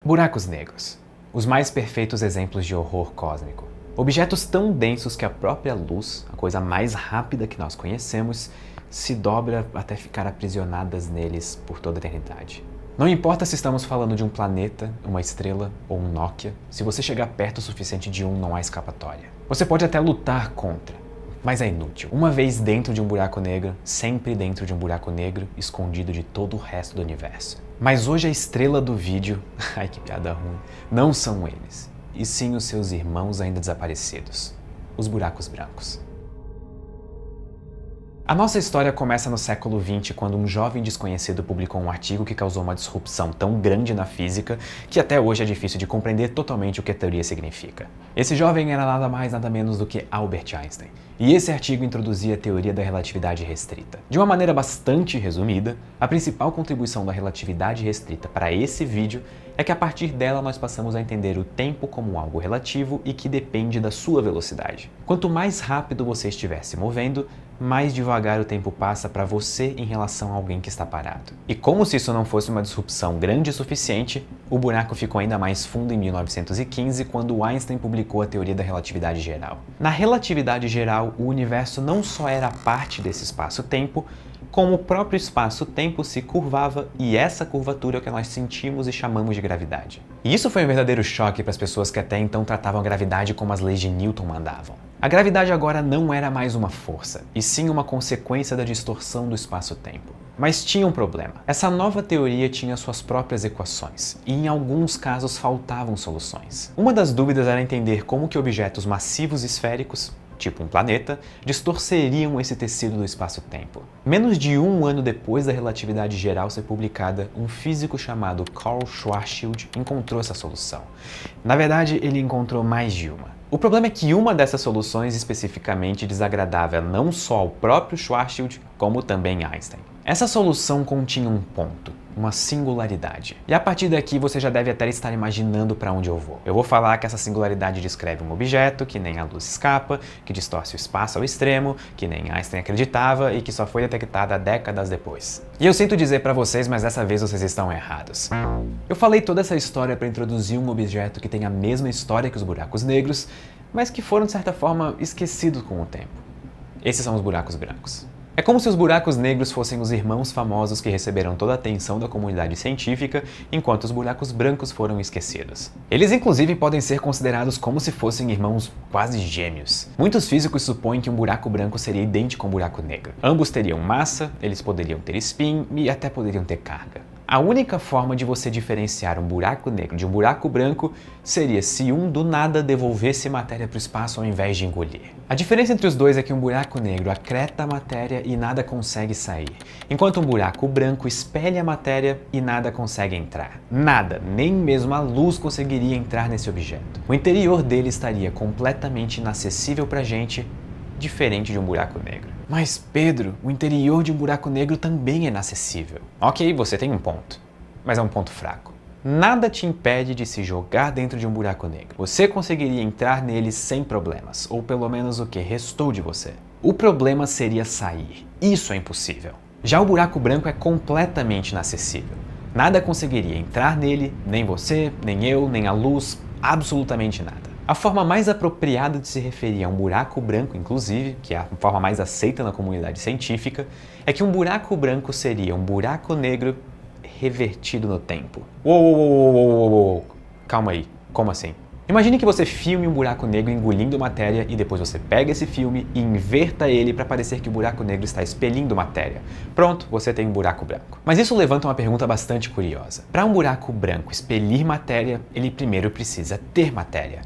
Buracos negros. Os mais perfeitos exemplos de horror cósmico. Objetos tão densos que a própria luz, a coisa mais rápida que nós conhecemos, se dobra até ficar aprisionadas neles por toda a eternidade. Não importa se estamos falando de um planeta, uma estrela ou um Nokia, se você chegar perto o suficiente de um, não há escapatória. Você pode até lutar contra, mas é inútil. Uma vez dentro de um buraco negro, sempre dentro de um buraco negro, escondido de todo o resto do universo. Mas hoje a estrela do vídeo, ai que piada ruim, não são eles, e sim os seus irmãos ainda desaparecidos, os buracos brancos. A nossa história começa no século XX, quando um jovem desconhecido publicou um artigo que causou uma disrupção tão grande na física que até hoje é difícil de compreender totalmente o que a teoria significa. Esse jovem era nada mais nada menos do que Albert Einstein, e esse artigo introduzia a teoria da relatividade restrita. De uma maneira bastante resumida, a principal contribuição da relatividade restrita para esse vídeo é que a partir dela nós passamos a entender o tempo como algo relativo e que depende da sua velocidade. Quanto mais rápido você estiver se movendo, mais devagar o tempo passa para você em relação a alguém que está parado. E como se isso não fosse uma disrupção grande o suficiente, o buraco ficou ainda mais fundo em 1915, quando Einstein publicou a teoria da relatividade geral. Na relatividade geral, o universo não só era parte desse espaço-tempo, como o próprio espaço-tempo se curvava, e essa curvatura é o que nós sentimos e chamamos de gravidade. E isso foi um verdadeiro choque para as pessoas que até então tratavam a gravidade como as leis de Newton mandavam. A gravidade agora não era mais uma força, e sim uma consequência da distorção do espaço-tempo. Mas tinha um problema. Essa nova teoria tinha suas próprias equações, e em alguns casos faltavam soluções. Uma das dúvidas era entender como que objetos massivos esféricos, tipo um planeta, distorceriam esse tecido do espaço-tempo. Menos de um ano depois da relatividade geral ser publicada, um físico chamado Karl Schwarzschild encontrou essa solução. Na verdade, ele encontrou mais de uma. O problema é que uma dessas soluções especificamente desagradava não só ao próprio Schwarzschild, como também Einstein. Essa solução continha um ponto, uma singularidade. E a partir daqui você já deve até estar imaginando para onde eu vou. Eu vou falar que essa singularidade descreve um objeto que nem a luz escapa, que distorce o espaço ao extremo, que nem Einstein acreditava e que só foi detectada décadas depois. E eu sinto dizer para vocês, mas dessa vez vocês estão errados. Eu falei toda essa história para introduzir um objeto que tem a mesma história que os buracos negros, mas que foram de certa forma esquecidos com o tempo. Esses são os buracos brancos. É como se os buracos negros fossem os irmãos famosos que receberam toda a atenção da comunidade científica, enquanto os buracos brancos foram esquecidos. Eles inclusive podem ser considerados como se fossem irmãos quase gêmeos. Muitos físicos supõem que um buraco branco seria idêntico a um buraco negro. Ambos teriam massa, eles poderiam ter spin e até poderiam ter carga. A única forma de você diferenciar um buraco negro de um buraco branco seria se um do nada devolvesse matéria para o espaço ao invés de engolir. A diferença entre os dois é que um buraco negro acreta a matéria e nada consegue sair, enquanto um buraco branco espelha a matéria e nada consegue entrar. Nada, nem mesmo a luz conseguiria entrar nesse objeto. O interior dele estaria completamente inacessível para a gente, diferente de um buraco negro. Mas Pedro, o interior de um buraco negro também é inacessível. Ok, você tem um ponto, mas é um ponto fraco. Nada te impede de se jogar dentro de um buraco negro. Você conseguiria entrar nele sem problemas, ou pelo menos o que restou de você. O problema seria sair. Isso é impossível. Já o buraco branco é completamente inacessível. Nada conseguiria entrar nele, nem você, nem eu, nem a luz, absolutamente nada. A forma mais apropriada de se referir a um buraco branco, inclusive, que é a forma mais aceita na comunidade científica, é que um buraco branco seria um buraco negro revertido no tempo. Uou. Calma aí, como assim? Imagine que você filme um buraco negro engolindo matéria e depois você pega esse filme e inverta ele para parecer que o buraco negro está expelindo matéria. Pronto, você tem um buraco branco. Mas isso levanta uma pergunta bastante curiosa. Para um buraco branco expelir matéria, ele primeiro precisa ter matéria.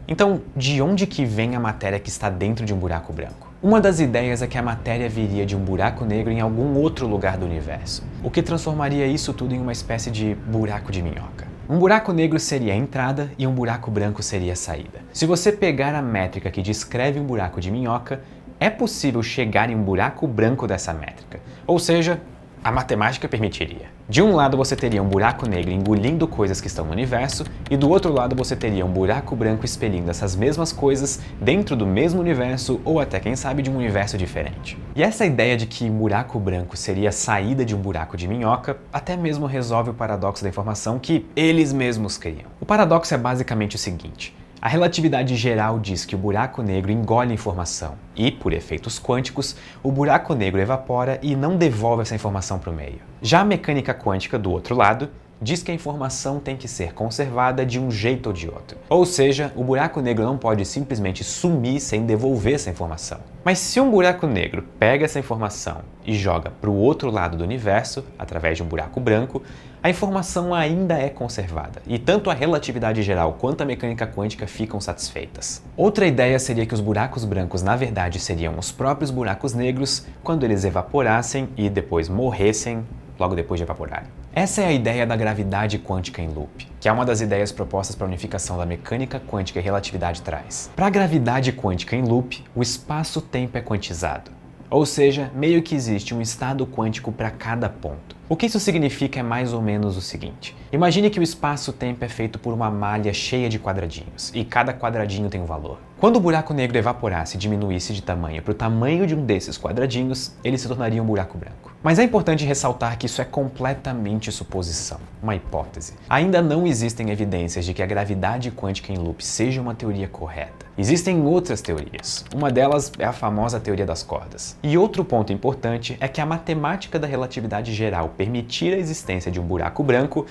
Então, de onde que vem a matéria que está dentro de um buraco branco? Uma das ideias é que a matéria viria de um buraco negro em algum outro lugar do universo, o que transformaria isso tudo em uma espécie de buraco de minhoca. Um buraco negro seria a entrada e um buraco branco seria a saída. Se você pegar a métrica que descreve um buraco de minhoca, é possível chegar em um buraco branco dessa métrica. Ou seja, a matemática permitiria. De um lado você teria um buraco negro engolindo coisas que estão no universo, e do outro lado você teria um buraco branco expelindo essas mesmas coisas dentro do mesmo universo ou até, quem sabe, de um universo diferente. E essa ideia de que um buraco branco seria a saída de um buraco de minhoca até mesmo resolve o paradoxo da informação que eles mesmos criam. O paradoxo é basicamente o seguinte: a relatividade geral diz que o buraco negro engole informação e, por efeitos quânticos, o buraco negro evapora e não devolve essa informação para o meio. Já a mecânica quântica, do outro lado, diz que a informação tem que ser conservada de um jeito ou de outro. Ou seja, o buraco negro não pode simplesmente sumir sem devolver essa informação. Mas se um buraco negro pega essa informação e joga para o outro lado do universo, através de um buraco branco, a informação ainda é conservada, e tanto a relatividade geral quanto a mecânica quântica ficam satisfeitas. Outra ideia seria que os buracos brancos na verdade seriam os próprios buracos negros quando eles evaporassem e depois morressem logo depois de evaporarem. Essa é a ideia da gravidade quântica em loop, que é uma das ideias propostas para a unificação da mecânica quântica e relatividade traz. Para a gravidade quântica em loop, o espaço-tempo é quantizado. Ou seja, meio que existe um estado quântico para cada ponto. O que isso significa é mais ou menos o seguinte: imagine que o espaço-tempo é feito por uma malha cheia de quadradinhos, e cada quadradinho tem um valor. Quando o buraco negro evaporasse e diminuísse de tamanho para o tamanho de um desses quadradinhos, ele se tornaria um buraco branco. Mas é importante ressaltar que isso é completamente suposição, uma hipótese. Ainda não existem evidências de que a gravidade quântica em loop seja uma teoria correta. Existem outras teorias. Uma delas é a famosa teoria das cordas. E outro ponto importante é que a matemática da relatividade geral permitir a existência de um buraco branco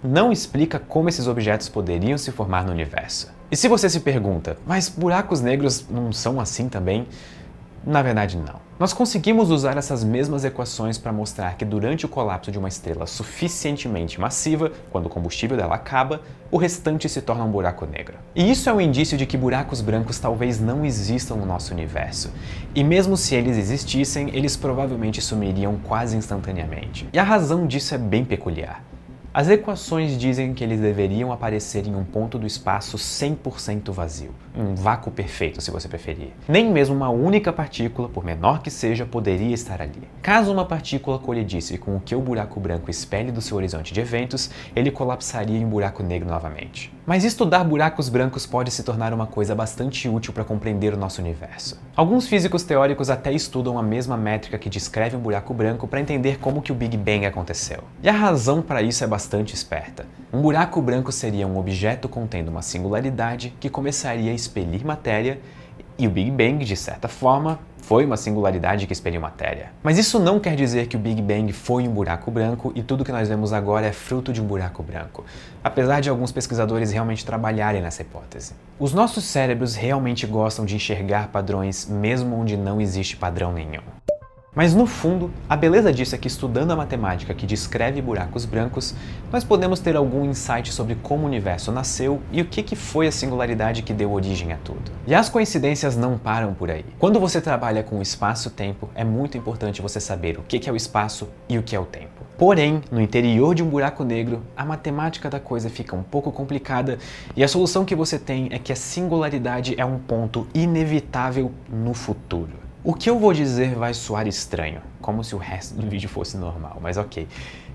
não explica como esses objetos poderiam se formar no universo. E se você se pergunta, mas buracos negros não são assim também? Na verdade, não. Nós conseguimos usar essas mesmas equações para mostrar que durante o colapso de uma estrela suficientemente massiva, quando o combustível dela acaba, o restante se torna um buraco negro. E isso é um indício de que buracos brancos talvez não existam no nosso universo. E mesmo se eles existissem, eles provavelmente sumiriam quase instantaneamente. E a razão disso é bem peculiar. As equações dizem que eles deveriam aparecer em um ponto do espaço 100% vazio, um vácuo perfeito, se você preferir. Nem mesmo uma única partícula, por menor que seja, poderia estar ali. Caso uma partícula colidisse com o que o buraco branco espelhe do seu horizonte de eventos, ele colapsaria em buraco negro novamente. Mas estudar buracos brancos pode se tornar uma coisa bastante útil para compreender o nosso universo. Alguns físicos teóricos até estudam a mesma métrica que descreve um buraco branco para entender como que o Big Bang aconteceu. E a razão para isso é bastante esperta. Um buraco branco seria um objeto contendo uma singularidade que começaria a expelir matéria, e o Big Bang, de certa forma, foi uma singularidade que expeliu matéria. Mas isso não quer dizer que o Big Bang foi um buraco branco e tudo que nós vemos agora é fruto de um buraco branco, apesar de alguns pesquisadores realmente trabalharem nessa hipótese. Os nossos cérebros realmente gostam de enxergar padrões mesmo onde não existe padrão nenhum. Mas no fundo, a beleza disso é que estudando a matemática que descreve buracos brancos, nós podemos ter algum insight sobre como o universo nasceu e o que foi a singularidade que deu origem a tudo. E as coincidências não param por aí. Quando você trabalha com o espaço-tempo, é muito importante você saber o que é o espaço e o que é o tempo. Porém, no interior de um buraco negro, a matemática da coisa fica um pouco complicada e a solução que você tem é que a singularidade é um ponto inevitável no futuro. O que eu vou dizer vai soar estranho, como se o resto do vídeo fosse normal, mas ok.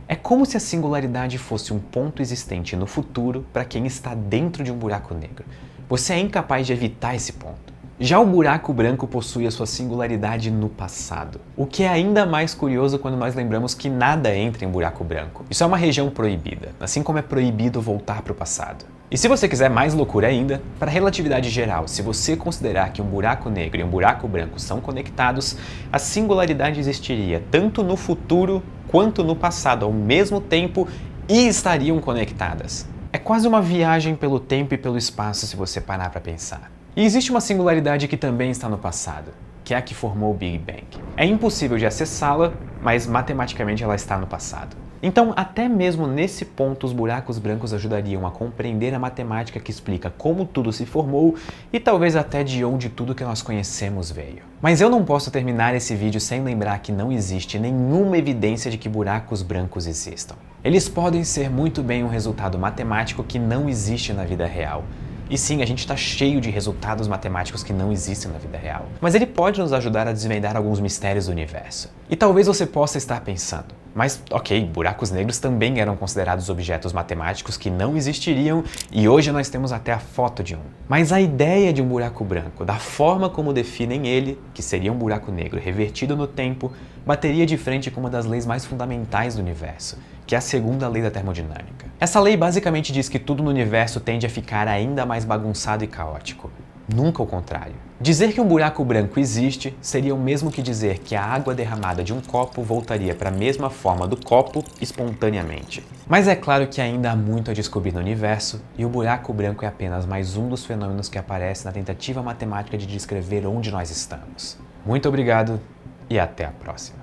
É como se a singularidade fosse um ponto existente no futuro para quem está dentro de um buraco negro. Você é incapaz de evitar esse ponto. Já o buraco branco possui a sua singularidade no passado, o que é ainda mais curioso quando nós lembramos que nada entra em buraco branco. Isso é uma região proibida, assim como é proibido voltar para o passado. E se você quiser mais loucura ainda, para a relatividade geral, se você considerar que um buraco negro e um buraco branco são conectados, a singularidade existiria tanto no futuro quanto no passado ao mesmo tempo e estariam conectadas. É quase uma viagem pelo tempo e pelo espaço se você parar para pensar. E existe uma singularidade que também está no passado, que é a que formou o Big Bang. É impossível de acessá-la, mas matematicamente ela está no passado. Então, até mesmo nesse ponto, os buracos brancos ajudariam a compreender a matemática que explica como tudo se formou e talvez até de onde tudo que nós conhecemos veio. Mas eu não posso terminar esse vídeo sem lembrar que não existe nenhuma evidência de que buracos brancos existam. Eles podem ser muito bem um resultado matemático que não existe na vida real. E sim, a gente está cheio de resultados matemáticos que não existem na vida real. Mas ele pode nos ajudar a desvendar alguns mistérios do universo. E talvez você possa estar pensando, Mas, ok, buracos negros também eram considerados objetos matemáticos que não existiriam e hoje nós temos até a foto de um. Mas a ideia de um buraco branco, da forma como definem ele, que seria um buraco negro revertido no tempo, bateria de frente com uma das leis mais fundamentais do universo, que é a segunda lei da termodinâmica. Essa lei basicamente diz que tudo no universo tende a ficar ainda mais bagunçado e caótico. Nunca o contrário. Dizer que um buraco branco existe seria o mesmo que dizer que a água derramada de um copo voltaria para a mesma forma do copo espontaneamente. Mas é claro que ainda há muito a descobrir no universo, e o buraco branco é apenas mais um dos fenômenos que aparece na tentativa matemática de descrever onde nós estamos. Muito obrigado e até a próxima.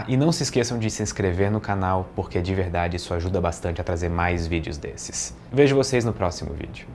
E não se esqueçam de se inscrever no canal, porque de verdade isso ajuda bastante a trazer mais vídeos desses. Vejo vocês no próximo vídeo.